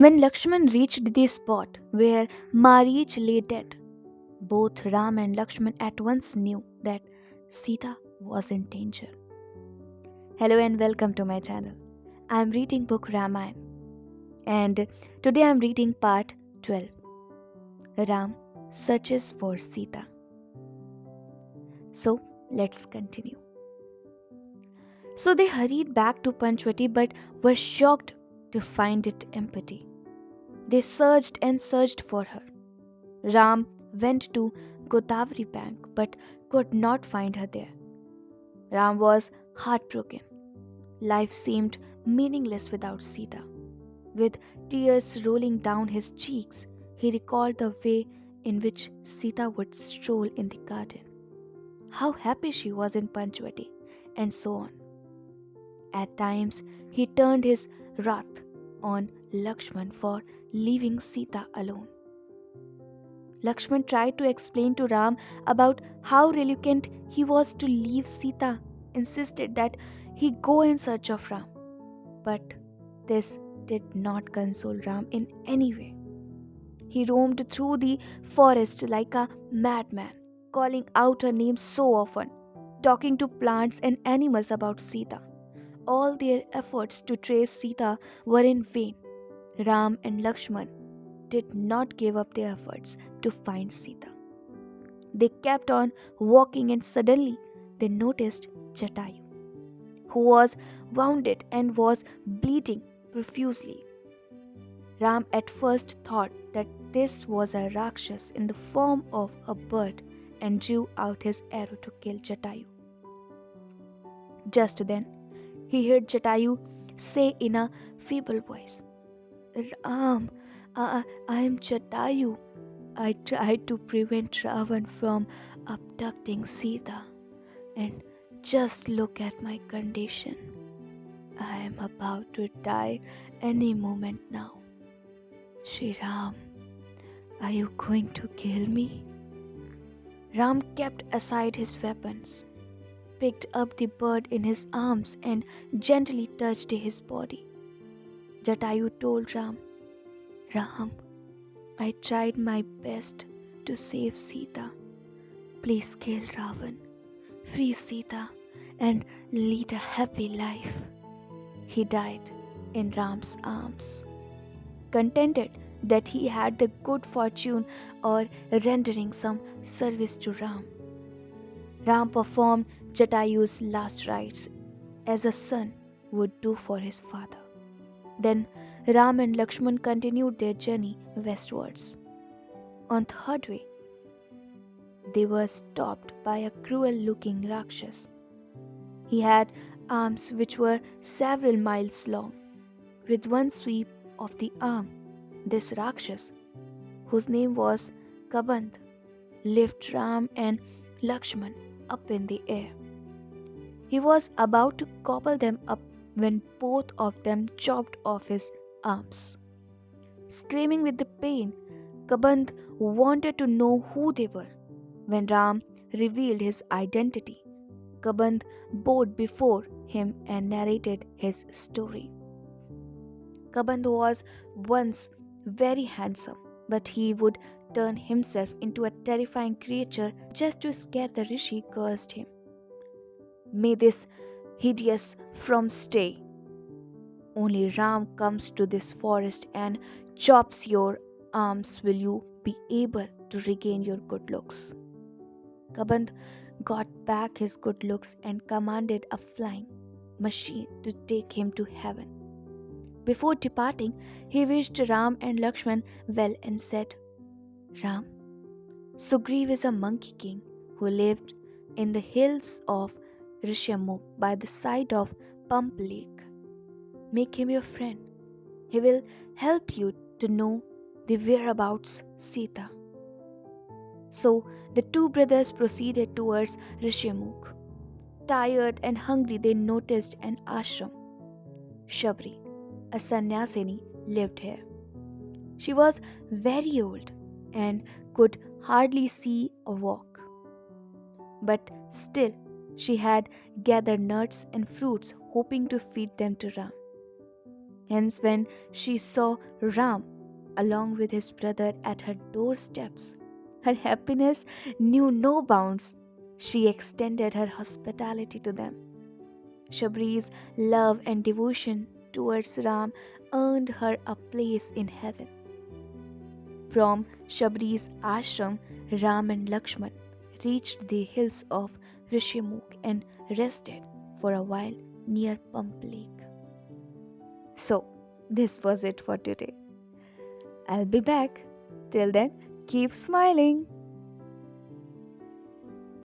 When Lakshman reached the spot where Marich lay dead, both Ram and Lakshman at once knew that Sita was in danger. Hello and welcome to my channel. I am reading book Ramayan and today I am reading part 12. Ram searches for Sita. So let's continue. So they hurried back to Panchvati but were shocked to find it empty. They searched and searched for her. Ram went to Godavari bank but could not find her there. Ram was heartbroken. Life seemed meaningless without Sita. With tears rolling down his cheeks, he recalled the way in which Sita would stroll in the garden, how happy she was in Panchvati, and so on. At times, he turned his wrath on Lakshman for leaving Sita alone. Lakshman tried to explain to Ram about how reluctant he was to leave Sita, insisted that he go in search of Ram. But this did not console Ram in any way. He roamed through the forest like a madman, calling out her name so often, talking to plants and animals about Sita. All their efforts to trace Sita were in vain. Ram and Lakshman did not give up their efforts to find Sita. They kept on walking and suddenly they noticed Jatayu, who was wounded and was bleeding profusely. Ram at first thought that this was a Rakshas in the form of a bird and drew out his arrow to kill Jatayu. Just then, he heard Jatayu say in a feeble voice, Ram, I am Jatayu. I tried to prevent Ravan from abducting Sita, and just look at my condition. I am about to die any moment now. Shri Ram, are you going to kill me? Ram kept aside his weapons, picked up the bird in his arms, and gently touched his body. Jatayu told Ram, Ram, I tried my best to save Sita. Please kill Ravan, free Sita, and lead a happy life. He died in Ram's arms, contented that he had the good fortune or rendering some service to Ram. Ram performed Jatayu's last rites as a son would do for his father. Then Ram and Lakshman continued their journey westwards. On third way, they were stopped by a cruel-looking Rakshas. He had arms which were several miles long. With one sweep of the arm, this Rakshas, whose name was Kabandh, lifted Ram and Lakshman up in the air. He was about to gobble them up when both of them chopped off his arms. Screaming with the pain, Kabandh wanted to know who they were. When Ram revealed his identity, Kabandh bowed before him and narrated his story. Kabandh was once very handsome, but he would turn himself into a terrifying creature just to scare the rishi cursed him. May this hideous from stay. Only Ram comes to this forest and chops your arms, will you be able to regain your good looks. Kabandh got back his good looks and commanded a flying machine to take him to heaven. Before departing, he wished Ram and Lakshman well and said, Ram, Sugriv is a monkey king who lived in the hills of Rishyamukh by the side of Pump Lake. Make him your friend. He will help you to know the whereabouts Sita. So the two brothers proceeded towards Rishyamukh. Tired and hungry, they noticed an ashram. Shabri, a sannyasini, lived here. She was very old and could hardly see or walk. But still, she had gathered nuts and fruits, hoping to feed them to Ram. Hence, when she saw Ram along with his brother at her doorsteps, her happiness knew no bounds. She extended her hospitality to them. Shabri's love and devotion towards Ram earned her a place in heaven. From Shabri's ashram, Ram and Lakshman reached the hills of Rishimukh and rested for a while near Pump Lake. So, this was it for today. I'll be back. Till then, keep smiling.